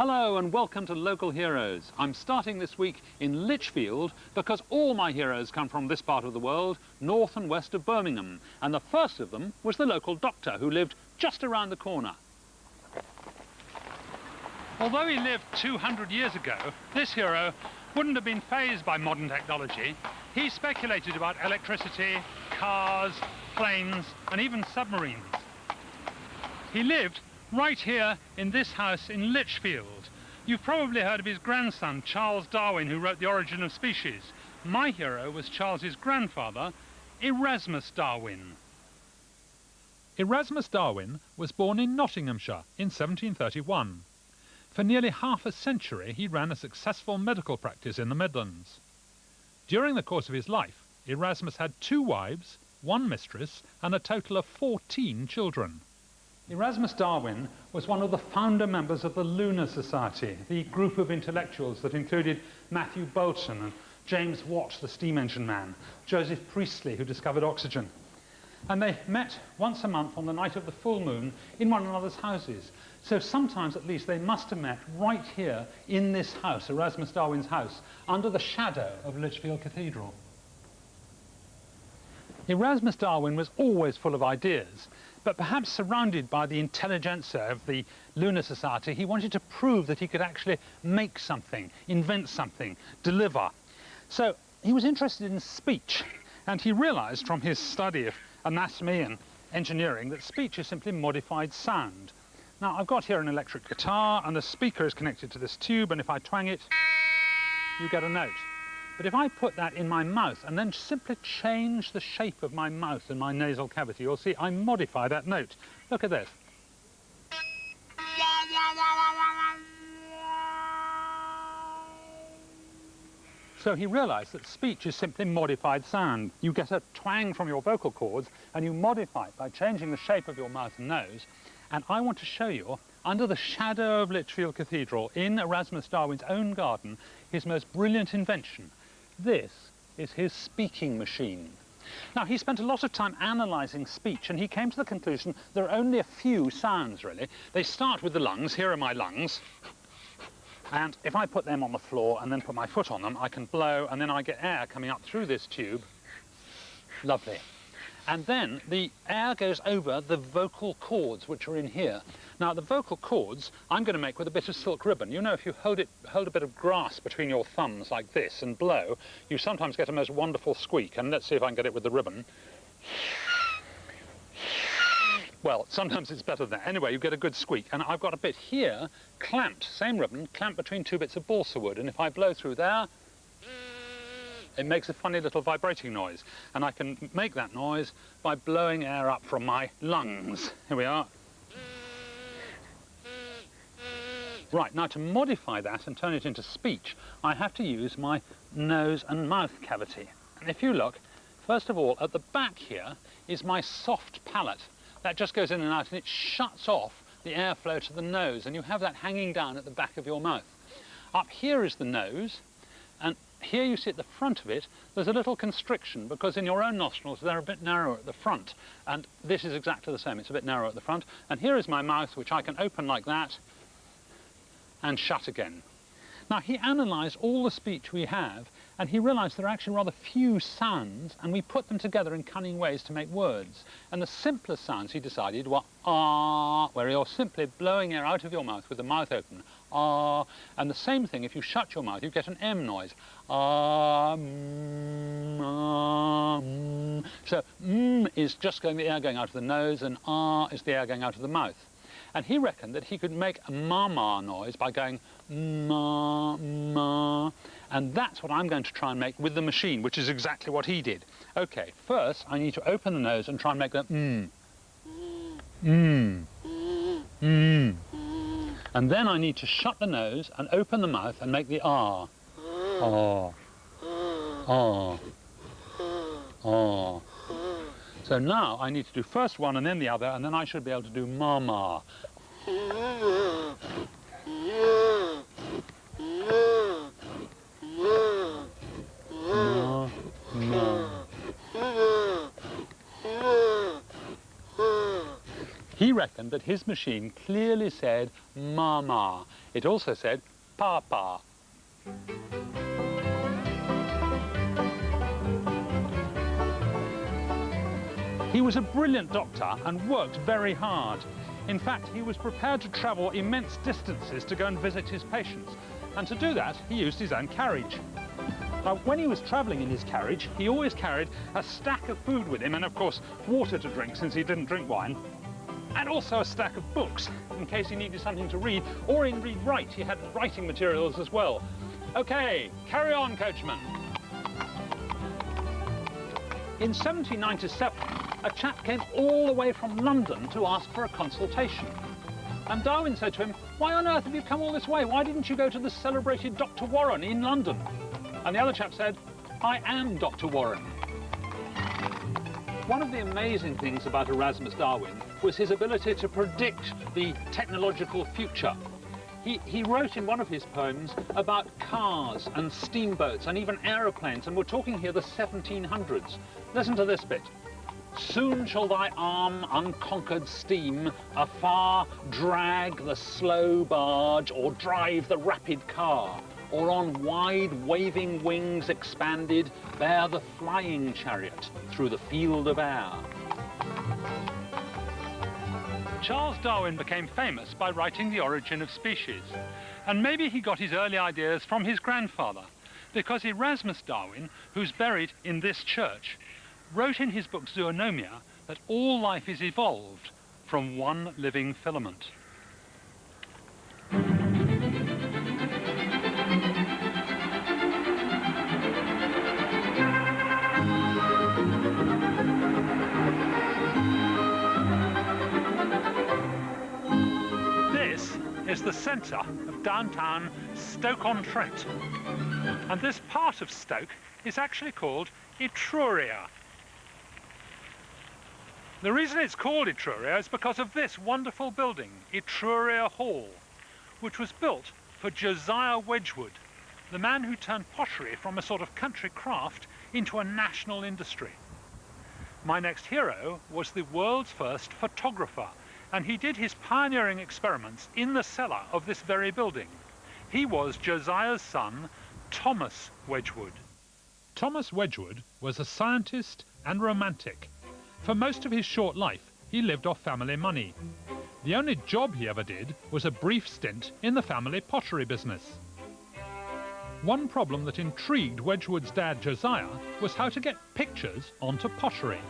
Hello and welcome to Local Heroes. I'm starting this week in Lichfield because all my heroes come from this part of the world, north and west of Birmingham. And the first of them was the local doctor who lived just around the corner. Although he lived 200 years ago, this hero wouldn't have been fazed by modern technology. He speculated about electricity, cars, planes and even submarines. He lived right here in this house in Lichfield. You've probably heard of his grandson, Charles Darwin, who wrote The Origin of Species. My hero was Charles's grandfather, Erasmus Darwin. Erasmus Darwin was born in Nottinghamshire in 1731. For nearly half a century he ran a successful medical practice in the Midlands. During the course of his life, Erasmus had 2 wives, 1 mistress and a total of 14 children. Erasmus Darwin was one of the founder members of the Lunar Society, the group of intellectuals that included Matthew Boulton and James Watt, the steam engine man, Joseph Priestley, who discovered oxygen. And they met once a month on the night of the full moon in one another's houses. So sometimes at least they must have met right here in this house, Erasmus Darwin's house, under the shadow of Lichfield Cathedral. Erasmus Darwin was always full of ideas, but perhaps surrounded by the intelligentsia of the Lunar Society, he wanted to prove that he could actually make something, invent something, deliver. So he was interested in speech, and he realized from his study of anatomy and engineering that speech is simply modified sound. Now I've got here an electric guitar and the speaker is connected to this tube, and if I twang it, you get a note. But if I put that in my mouth and then simply change the shape of my mouth and my nasal cavity, you'll see I modify that note. Look at this. So he realized that speech is simply modified sound. You get a twang from your vocal cords and you modify it by changing the shape of your mouth and nose. And I want to show you, under the shadow of Lichfield Cathedral, in Erasmus Darwin's own garden, his most brilliant invention. This is his speaking machine. Now, he spent a lot of time analysing speech, and he came to the conclusion there are only a few sounds, really. They start with the lungs. Here are my lungs. And if I put them on the floor and then put my foot on them, I can blow, and then I get air coming up through this tube. Lovely. And then the air goes over the vocal cords, which are in here. Now, the vocal cords I'm going to make with a bit of silk ribbon. You know, if you hold a bit of grass between your thumbs like this and blow, you sometimes get a most wonderful squeak. And let's see if I can get it with the ribbon. Well, sometimes it's better than that. Anyway, you get a good squeak. And I've got a bit here, clamped, same ribbon, clamped between 2 bits of balsa wood. And if I blow through there, it makes a funny little vibrating noise. And I can make that noise by blowing air up from my lungs. Here we are. Right, now to modify that and turn it into speech, I have to use my nose and mouth cavity. And if you look, first of all, at the back here is my soft palate. That just goes in and out and it shuts off the airflow to the nose, and you have that hanging down at the back of your mouth. Up here is the nose, and here you see at the front of it, there's a little constriction because in your own nostrils they're a bit narrower at the front, and this is exactly the same, it's a bit narrower at the front. And here is my mouth, which I can open like that and shut again. Now, he analysed all the speech we have, and he realised there are actually rather few sounds, and we put them together in cunning ways to make words. And the simplest sounds, he decided, were ah, where you're simply blowing air out of your mouth with the mouth open. Ah, and the same thing, if you shut your mouth, you get an M noise. Ah, So is just the air going out of the nose, and ah is the air going out of the mouth. And he reckoned that he could make a ma-ma noise by going ma-ma. And that's what I'm going to try and make with the machine, which is exactly what he did. OK, first I need to open the nose and try and make that And then I need to shut the nose and open the mouth and make the ah. Ah. Ah. Ah. So now I need to do first one and then the other, and then I should be able to do ma-ma. He reckoned that his machine clearly said Mama. It also said Papa. He was a brilliant doctor and worked very hard. In fact, he was prepared to travel immense distances to go and visit his patients. And to do that, he used his own carriage. Now, when he was travelling in his carriage, he always carried a stack of food with him and, of course, water to drink since he didn't drink wine, and also a stack of books in case he needed something to read, or in read-write. He had writing materials as well. OK, carry on, coachman. In 1797, a chap came all the way from London to ask for a consultation. And Darwin said to him, "Why on earth have you come all this way? Why didn't you go to the celebrated Dr. Warren in London?" And the other chap said, "I am Dr. Warren." One of the amazing things about Erasmus Darwin was his ability to predict the technological future. He wrote in one of his poems about cars and steamboats and even aeroplanes, and we're talking here the 1700s. Listen to this bit. "Soon shall thy arm unconquered steam afar drag the slow barge or drive the rapid car, or on wide waving wings expanded bear the flying chariot through the field of air." Charles Darwin became famous by writing The Origin of Species, and maybe he got his early ideas from his grandfather, because Erasmus Darwin, who's buried in this church, wrote in his book Zoonomia that all life is evolved from one living filament. This is the centre of downtown Stoke-on-Trent, and this part of Stoke is actually called Etruria. The reason it's called Etruria is because of this wonderful building, Etruria Hall, which was built for Josiah Wedgwood, the man who turned pottery from a sort of country craft into a national industry. My next hero was the world's first photographer, and he did his pioneering experiments in the cellar of this very building. He was Josiah's son, Thomas Wedgwood. Thomas Wedgwood was a scientist and romantic. For most of his short life, he lived off family money. The only job he ever did was a brief stint in the family pottery business. One problem that intrigued Wedgwood's dad, Josiah, was how to get pictures onto pottery.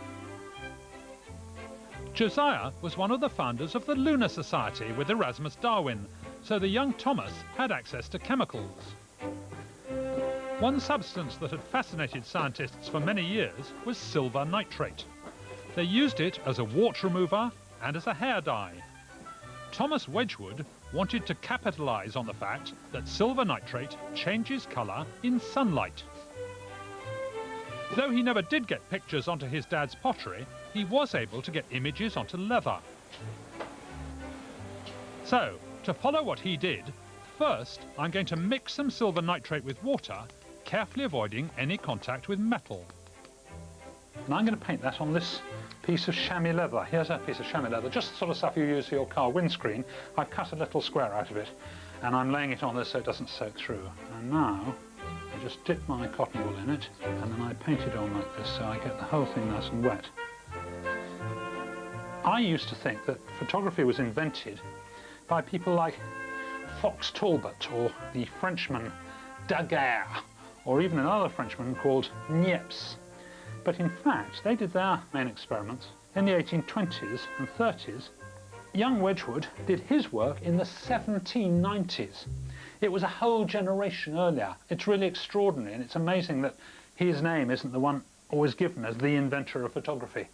Josiah was one of the founders of the Lunar Society with Erasmus Darwin, so the young Thomas had access to chemicals. One substance that had fascinated scientists for many years was silver nitrate. They used it as a wart remover and as a hair dye. Thomas Wedgwood wanted to capitalise on the fact that silver nitrate changes colour in sunlight. Though he never did get pictures onto his dad's pottery, he was able to get images onto leather. So, to follow what he did, first I'm going to mix some silver nitrate with water, carefully avoiding any contact with metal. And I'm going to paint that on this piece of chamois leather. Here's a piece of chamois leather, just the sort of stuff you use for your car windscreen. I've cut a little square out of it, and I'm laying it on this so it doesn't soak through. And now I just dip my cotton wool in it, and then I paint it on like this so I get the whole thing nice and wet. I used to think that photography was invented by people like Fox Talbot or the Frenchman Daguerre, or even another Frenchman called Niepce. But in fact, they did their main experiments in the 1820s and 30s. Young Wedgwood did his work in the 1790s. It was a whole generation earlier. It's really extraordinary, and it's amazing that his name isn't the one always given as the inventor of photography.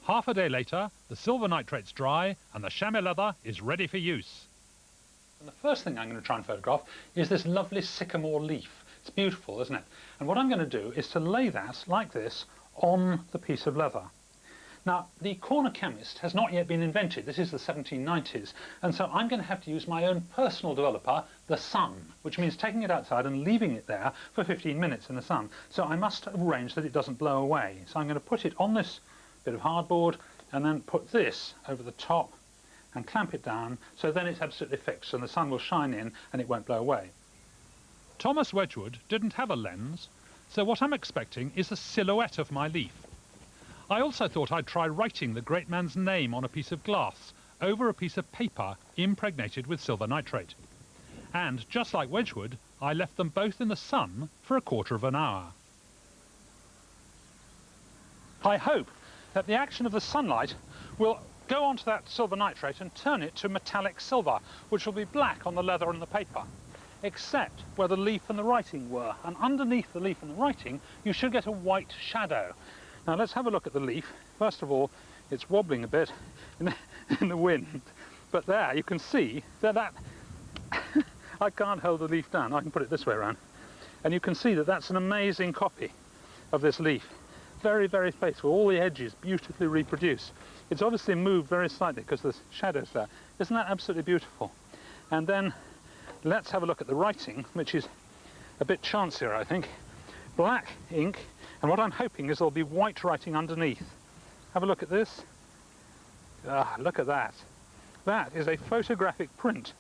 Half a day later, the silver nitrate's dry and the chamois leather is ready for use. And the first thing I'm going to try and photograph is this lovely sycamore leaf. It's beautiful, isn't it? And what I'm going to do is to lay that, like this, on the piece of leather. Now, the corner chemist has not yet been invented. This is the 1790s. And so I'm going to have to use my own personal developer, the sun, which means taking it outside and leaving it there for 15 minutes in the sun. So I must arrange that it doesn't blow away. So I'm going to put it on this bit of hardboard, and then put this over the top and clamp it down, so then it's absolutely fixed and the sun will shine in and it won't blow away. Thomas Wedgwood didn't have a lens, so what I'm expecting is a silhouette of my leaf. I also thought I'd try writing the great man's name on a piece of glass over a piece of paper impregnated with silver nitrate. And just like Wedgwood, I left them both in the sun for a quarter of an hour. I hope that the action of the sunlight will go onto that silver nitrate and turn it to metallic silver, which will be black on the leather and the paper, except where the leaf and the writing were. And underneath the leaf and the writing, you should get a white shadow. Now let's have a look at the leaf. First of all, it's wobbling a bit in the wind, but there you can see that I can't hold the leaf down. I can put it this way around, and you can see that that's an amazing copy of this leaf. Very, very faithful. All the edges beautifully reproduced. It's obviously moved very slightly because there's shadows there. Isn't that absolutely beautiful? And then let's have a look at the writing, which is a bit chancier, I think. Black ink, and what I'm hoping is there'll be white writing underneath. Have a look at this. Ah, look at that. That is a photographic print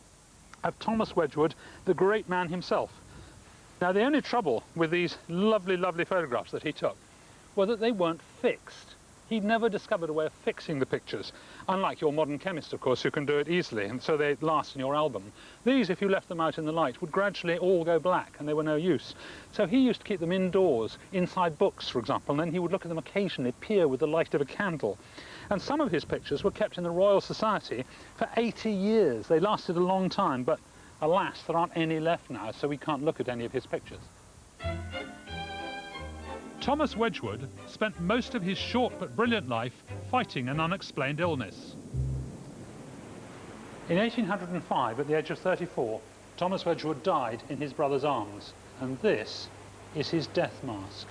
of Thomas Wedgwood, the great man himself. Now, the only trouble with these lovely, lovely photographs that he took were that they weren't fixed. He'd never discovered a way of fixing the pictures, unlike your modern chemist, of course, who can do it easily, and so they last in your album. These, if you left them out in the light, would gradually all go black, and they were no use. So he used to keep them indoors, inside books, for example, and then he would look at them occasionally peer with the light of a candle. And some of his pictures were kept in the Royal Society for 80 years. They lasted a long time, but alas, there aren't any left now, so we can't look at any of his pictures. Thomas Wedgwood spent most of his short but brilliant life fighting an unexplained illness. In 1805, at the age of 34, Thomas Wedgwood died in his brother's arms, and this is his death mask.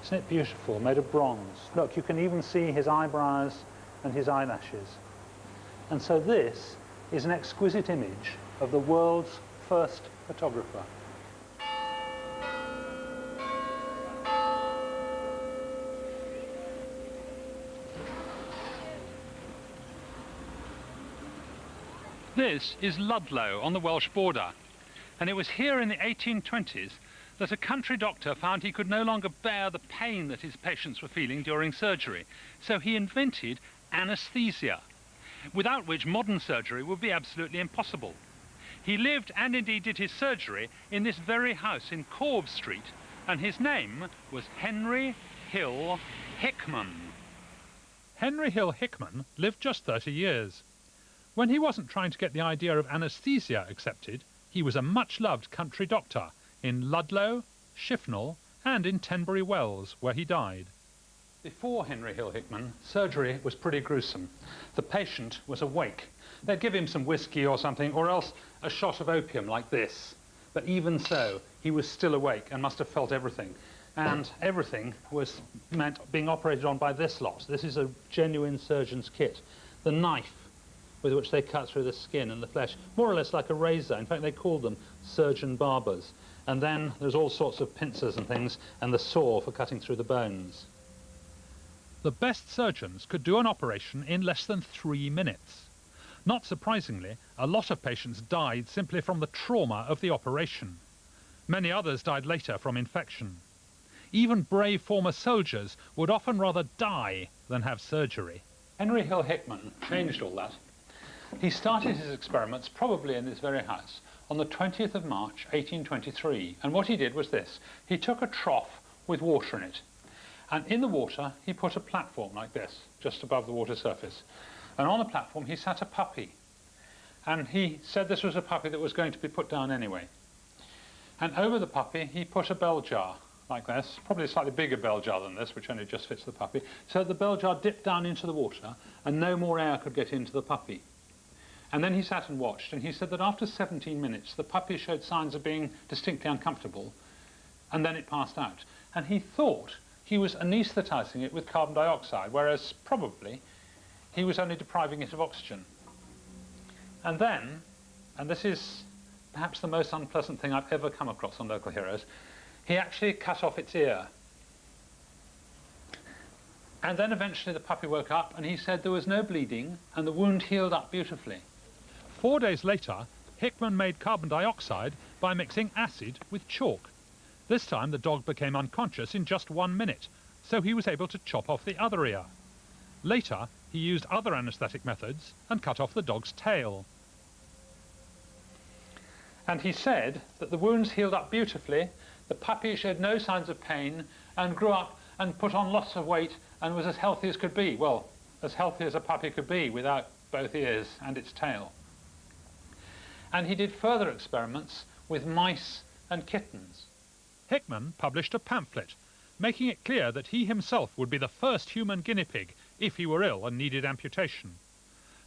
Isn't it beautiful, made of bronze? Look, you can even see his eyebrows and his eyelashes. And so this is an exquisite image of the world's first photographer. This is Ludlow on the Welsh border, and it was here in the 1820s that a country doctor found he could no longer bear the pain that his patients were feeling during surgery, so he invented anaesthesia, without which modern surgery would be absolutely impossible. He lived and indeed did his surgery in this very house in Corb Street, and his name was Henry Hill Hickman. Henry Hill Hickman lived just 30 years. When he wasn't trying to get the idea of anaesthesia accepted, he was a much-loved country doctor in Ludlow, Shifnal, and in Tenbury Wells, where he died. Before Henry Hill Hickman, surgery was pretty gruesome. The patient was awake. They'd give him some whiskey or something, or else a shot of opium like this. But even so, he was still awake and must have felt everything. And everything was meant being operated on by this lot. This is a genuine surgeon's kit. The knife with which they cut through the skin and the flesh, more or less like a razor. In fact, they called them surgeon barbers. And then there's all sorts of pincers and things, and the saw for cutting through the bones. The best surgeons could do an operation in less than 3 minutes. Not surprisingly, a lot of patients died simply from the trauma of the operation. Many others died later from infection. Even brave former soldiers would often rather die than have surgery. Henry Hill Hickman changed all that. He started his experiments probably in this very house on the 20th of March 1823, and what he did was this. He took a trough with water in it, and in the water he put a platform like this, just above the water surface, and on the platform he sat a puppy, and he said this was a puppy that was going to be put down anyway. And over the puppy he put a bell jar like this, probably a slightly bigger bell jar than this, which only just fits the puppy, so the bell jar dipped down into the water and no more air could get into the puppy. And then he sat and watched, and he said that after 17 minutes the puppy showed signs of being distinctly uncomfortable, and then it passed out. And he thought he was anaesthetising it with carbon dioxide, whereas probably he was only depriving it of oxygen. And then, and this is perhaps the most unpleasant thing I've ever come across on Local Heroes, he actually cut off its ear. And then eventually the puppy woke up and he said there was no bleeding and the wound healed up beautifully. 4 days later, Hickman made carbon dioxide by mixing acid with chalk. This time the dog became unconscious in just 1 minute, so he was able to chop off the other ear. Later, he used other anaesthetic methods and cut off the dog's tail. And he said that the wounds healed up beautifully, the puppy showed no signs of pain and grew up and put on lots of weight and was as healthy as could be. Well, as healthy as a puppy could be without both ears and its tail. And he did further experiments with mice and kittens. Hickman published a pamphlet, making it clear that he himself would be the first human guinea pig if he were ill and needed amputation.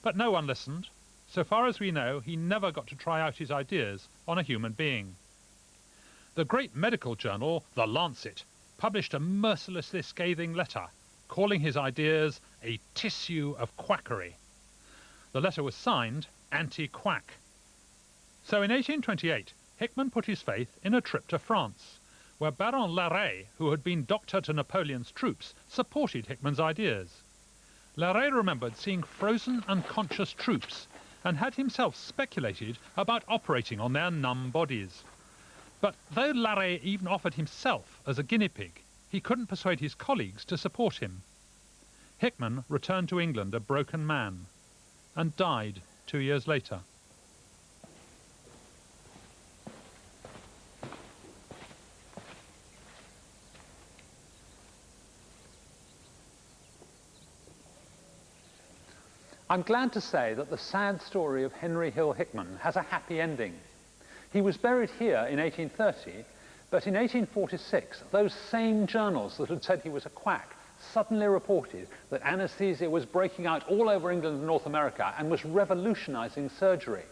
But no one listened. So far as we know, he never got to try out his ideas on a human being. The great medical journal, The Lancet, published a mercilessly scathing letter, calling his ideas a tissue of quackery. The letter was signed Anti-Quack. So in 1828, Hickman put his faith in a trip to France, where Baron Larrey, who had been doctor to Napoleon's troops, supported Hickman's ideas. Larrey remembered seeing frozen, unconscious troops and had himself speculated about operating on their numb bodies. But though Larrey even offered himself as a guinea pig, he couldn't persuade his colleagues to support him. Hickman returned to England a broken man and died 2 years later. I'm glad to say that the sad story of Henry Hill Hickman has a happy ending. He was buried here in 1830, but in 1846, those same journals that had said he was a quack suddenly reported that anaesthesia was breaking out all over England and North America and was revolutionizing surgery.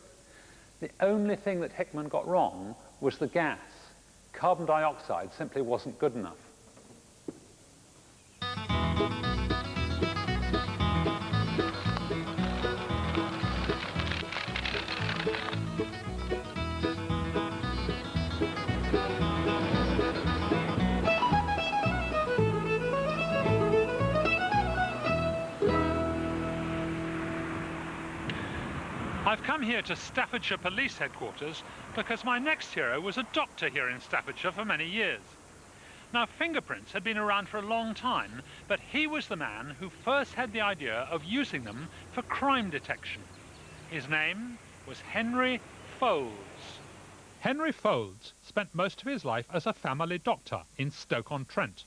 The only thing that Hickman got wrong was the gas. Carbon dioxide simply wasn't good enough. I've come here to Staffordshire Police Headquarters because my next hero was a doctor here in Staffordshire for many years. Now, fingerprints had been around for a long time, but he was the man who first had the idea of using them for crime detection. His name was Henry Folds. Henry Folds spent most of his life as a family doctor in Stoke-on-Trent.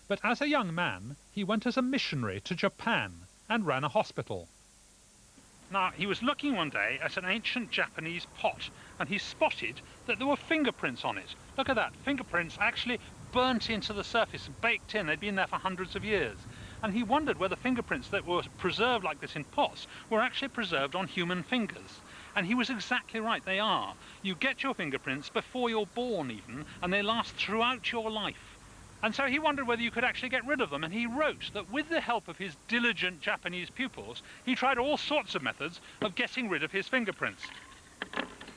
But as a young man, he went as a missionary to Japan and ran a hospital. Now, he was looking one day at an ancient Japanese pot, and he spotted that there were fingerprints on it. Look at that, fingerprints actually burnt into the surface, baked in. They'd been there for hundreds of years. And he wondered whether fingerprints that were preserved like this in pots were actually preserved on human fingers. And he was exactly right, they are. You get your fingerprints before you're born even, and they last throughout your life. And so he wondered whether you could actually get rid of them, and he wrote that with the help of his diligent Japanese pupils, he tried all sorts of methods of getting rid of his fingerprints.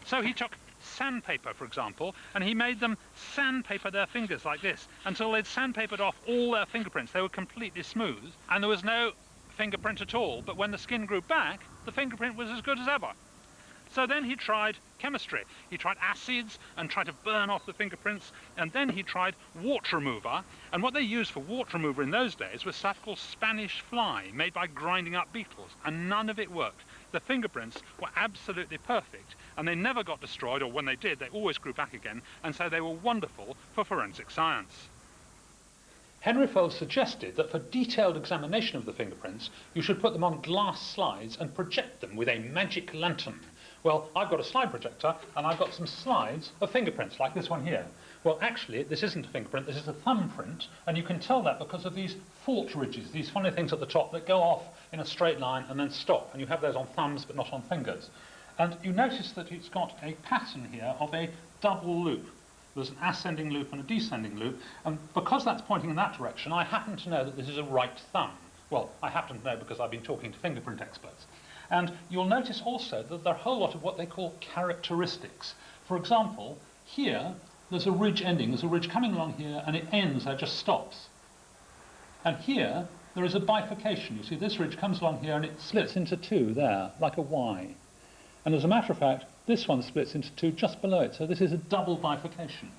So he took sandpaper, for example, and he made them sandpaper their fingers like this until they'd sandpapered off all their fingerprints. They were completely smooth, and there was no fingerprint at all. But when the skin grew back, the fingerprint was as good as ever. So then he tried chemistry. He tried acids and tried to burn off the fingerprints, and then he tried wart remover. And what they used for wart remover in those days was stuff called Spanish fly, made by grinding up beetles, and none of it worked. The fingerprints were absolutely perfect, and they never got destroyed, or when they did, they always grew back again, and so they were wonderful for forensic science. Henry Folds suggested that for detailed examination of the fingerprints, you should put them on glass slides and project them with a magic lantern. Well, I've got a slide projector, and I've got some slides of fingerprints, like this one here. Well, actually, this isn't a fingerprint, this is a thumbprint, and you can tell that because of these fault ridges, these funny things at the top that go off in a straight line and then stop, and you have those on thumbs but not on fingers. And you notice that it's got a pattern here of a double loop. There's an ascending loop and a descending loop, and because that's pointing in that direction, I happen to know that this is a right thumb. Well, I happen to know because I've been talking to fingerprint experts. And you'll notice also that there are a whole lot of what they call characteristics. For example, here, there's a ridge ending. There's a ridge coming along here, and it ends, it just stops. And here, there is a bifurcation. You see, this ridge comes along here and it splits into two there, like a Y. And as a matter of fact, this one splits into two just below it, so this is a double bifurcation.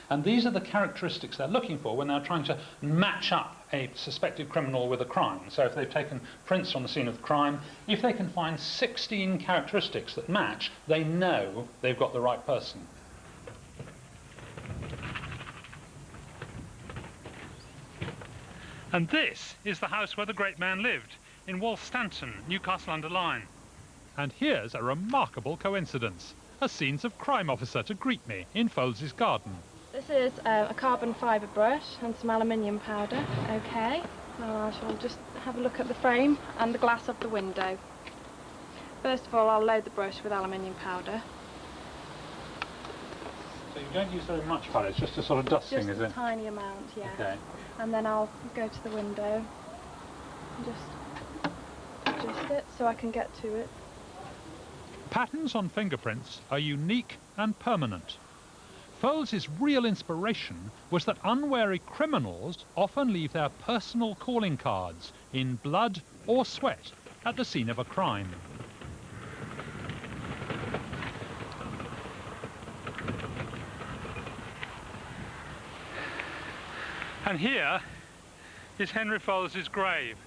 And these are the characteristics they're looking for when they're trying to match up a suspected criminal with a crime. So if they've taken prints on the scene of the crime, if they can find 16 characteristics that match, they know they've got the right person. And this is the house where the great man lived, in Wolstanton, Newcastle-under-Lyme. And here's a remarkable coincidence. A scenes of crime officer to greet me in Foles's garden. This is a carbon fibre brush and some aluminium powder. Okay, well, I shall just have a look at the frame and the glass of the window. First of all, I'll load the brush with aluminium powder. So you don't use very much powder, it's just a sort of dusting, just is it? Just a tiny amount, yeah. Okay. And then I'll go to the window and just adjust it so I can get to it. Patterns on fingerprints are unique and permanent. Foles's real inspiration was that unwary criminals often leave their personal calling cards in blood or sweat at the scene of a crime. And here is Henry Foles's grave.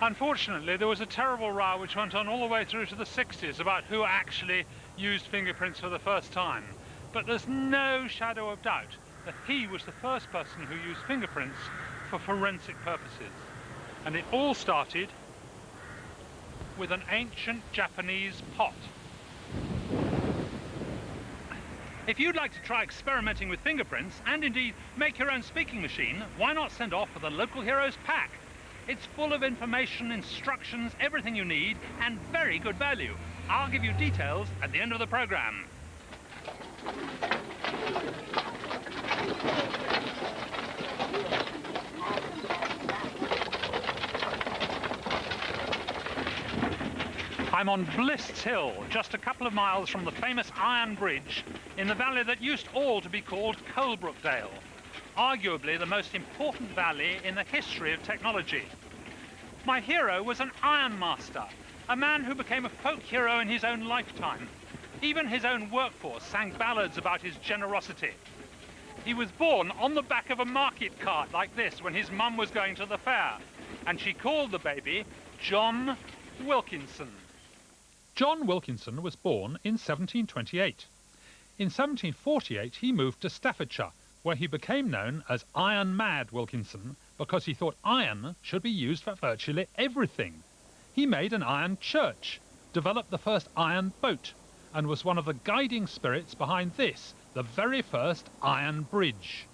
Unfortunately, there was a terrible row which went on all the way through to the 60s about who actually used fingerprints for the first time. But there's no shadow of doubt that he was the first person who used fingerprints for forensic purposes. And it all started with an ancient Japanese pot. If you'd like to try experimenting with fingerprints and indeed make your own speaking machine, why not send off for the Local Heroes pack? It's full of information, instructions, everything you need, and very good value. I'll give you details at the end of the programme. I'm on Bliss Hill, just a couple of miles from the famous Iron Bridge in the valley that used all to be called Coalbrookdale, arguably the most important valley in the history of technology. My hero was an ironmaster, a man who became a folk hero in his own lifetime. Even his own workforce sang ballads about his generosity. He was born on the back of a market cart like this when his mum was going to the fair, and she called the baby John Wilkinson. John Wilkinson was born in 1728. In 1748 he moved to Staffordshire, where he became known as Iron Mad Wilkinson because he thought iron should be used for virtually everything. He made an iron church, developed the first iron boat, and was one of the guiding spirits behind this, the very first iron bridge.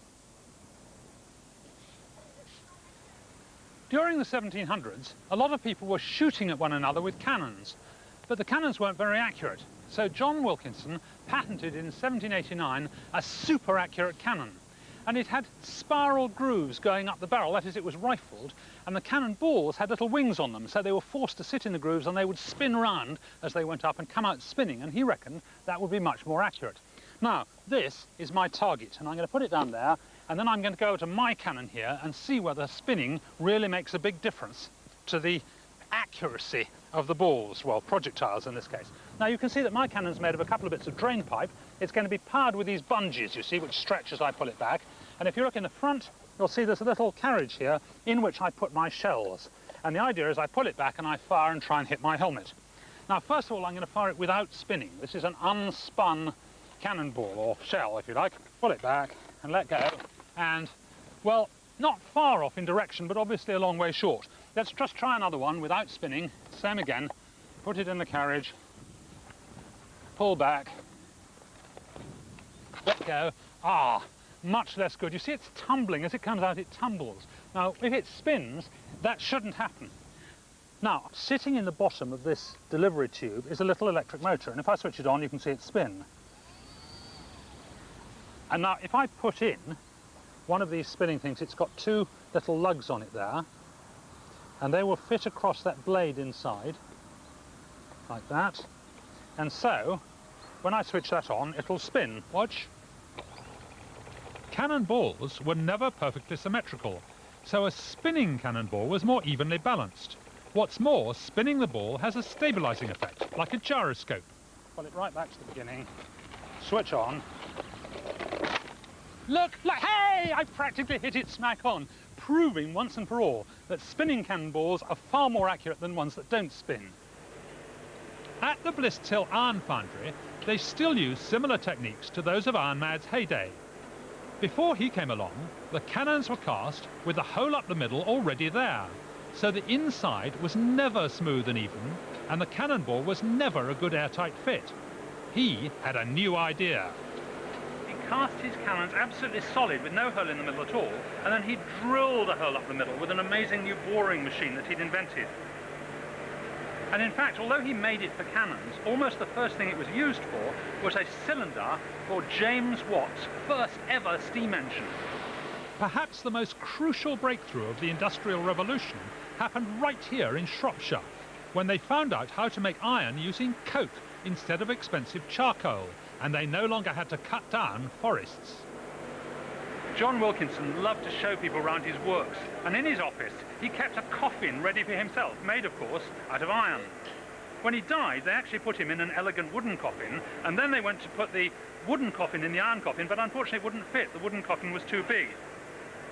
During the 1700s, a lot of people were shooting at one another with cannons, but the cannons weren't very accurate. So John Wilkinson patented in 1789 a super accurate cannon. And it had spiral grooves going up the barrel, that is, it was rifled, and the cannon balls had little wings on them, so they were forced to sit in the grooves and they would spin round as they went up and come out spinning, and he reckoned that would be much more accurate. Now, this is my target, and I'm going to put it down there, and then I'm going to go to my cannon here and see whether spinning really makes a big difference to the accuracy of the balls, well, projectiles in this case. Now you can see that my cannon's made of a couple of bits of drain pipe. It's going to be powered with these bungees, you see, which stretch as I pull it back. And if you look in the front, you'll see there's a little carriage here in which I put my shells. And the idea is I pull it back and I fire and try and hit my helmet. Now, first of all, I'm going to fire it without spinning. This is an unspun cannonball, or shell, if you like. Pull it back and let go. And, well, not far off in direction, but obviously a long way short. Let's just try another one without spinning. Same again. Put it in the carriage. Pull back. Let go. Ah, much less good. You see, it's tumbling. As it comes out, it tumbles. Now, if it spins, that shouldn't happen. Now, sitting in the bottom of this delivery tube is a little electric motor, and if I switch it on, you can see it spin. And now, if I put in one of these spinning things, it's got two little lugs on it there, and they will fit across that blade inside, like that. And so, when I switch that on, it'll spin. Watch. Cannonballs were never perfectly symmetrical. so a spinning cannonball was more evenly balanced. What's more, spinning the ball has a stabilising effect, like a gyroscope. Pull it right back to the beginning. Switch on. Look, hey! I practically hit it smack on, proving once and for all that spinning cannonballs are far more accurate than ones that don't spin. At the Bliss Hill Iron Foundry, they still use similar techniques to those of Iron Mad's heyday. Before he came along, the cannons were cast with the hole up the middle already there, so the inside was never smooth and even, and the cannonball was never a good airtight fit. He had a new idea. He cast his cannons absolutely solid with no hole in the middle at all, and then he drilled a hole up the middle with an amazing new boring machine that he'd invented. And in fact, although he made it for cannons, almost the first thing it was used for was a cylinder for James Watt's first ever steam engine. Perhaps the most crucial breakthrough of the Industrial Revolution happened right here in Shropshire, when they found out how to make iron using coke instead of expensive charcoal, and they no longer had to cut down forests. John Wilkinson loved to show people around his works, and in his office he kept a coffin ready for himself, made of course out of iron. When he died, they actually put him in an elegant wooden coffin, and then they went to put the wooden coffin in the iron coffin, but unfortunately it wouldn't fit. The wooden coffin was too big.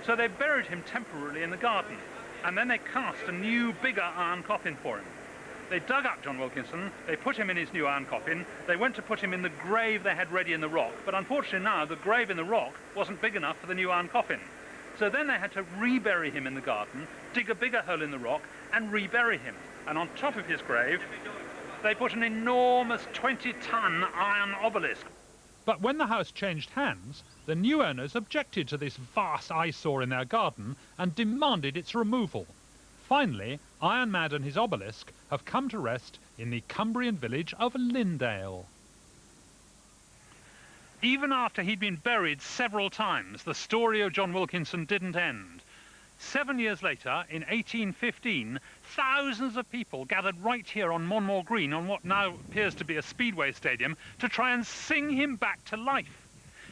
So they buried him temporarily in the garden, and then they cast a new, bigger iron coffin for him. They dug up John Wilkinson, they put him in his new iron coffin, they went to put him in the grave they had ready in the rock, but unfortunately now the grave in the rock wasn't big enough for the new iron coffin. So then they had to rebury him in the garden, dig a bigger hole in the rock, and rebury him. And on top of his grave, they put an enormous 20-ton iron obelisk. But when the house changed hands, the new owners objected to this vast eyesore in their garden and demanded its removal. Finally, Iron Mad and his obelisk have come to rest in the Cumbrian village of Lindale. Even after he'd been buried several times, the story of John Wilkinson didn't end. 7 years later, in 1815, thousands of people gathered right here on Monmore Green, on what now appears to be a speedway stadium, to try and sing him back to life.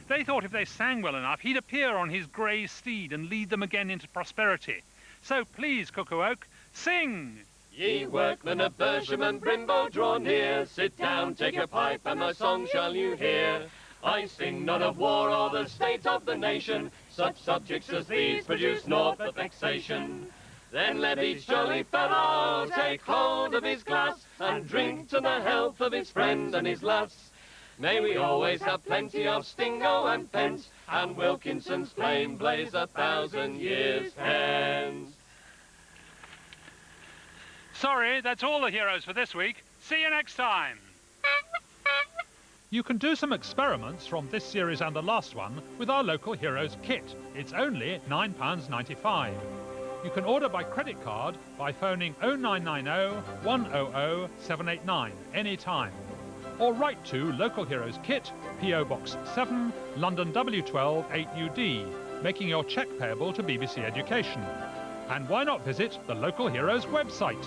They thought if they sang well enough, he'd appear on his grey steed and lead them again into prosperity. So please, Cuckoo Oak, sing! Ye workmen of Bersham and Brimbo, draw near, sit down, take a pipe, and my song shall you hear. I sing none of war or the state of the nation, such subjects as these produce naught but vexation. Then let each jolly fellow take hold of his glass, and drink to the health of his friend and his lass. May we always have plenty of stingo and pence, and Wilkinson's flame blaze 1,000 years hence. Sorry, that's all the heroes for this week. See you next time. You can do some experiments from this series and the last one with our local Heroes kit. It's only £9.95. You can order by credit card by phoning 0990 100 789 anytime. Or write to Local Heroes Kit, P.O. Box 7, London W12 8UD, making your cheque payable to BBC Education. And why not visit the Local Heroes website?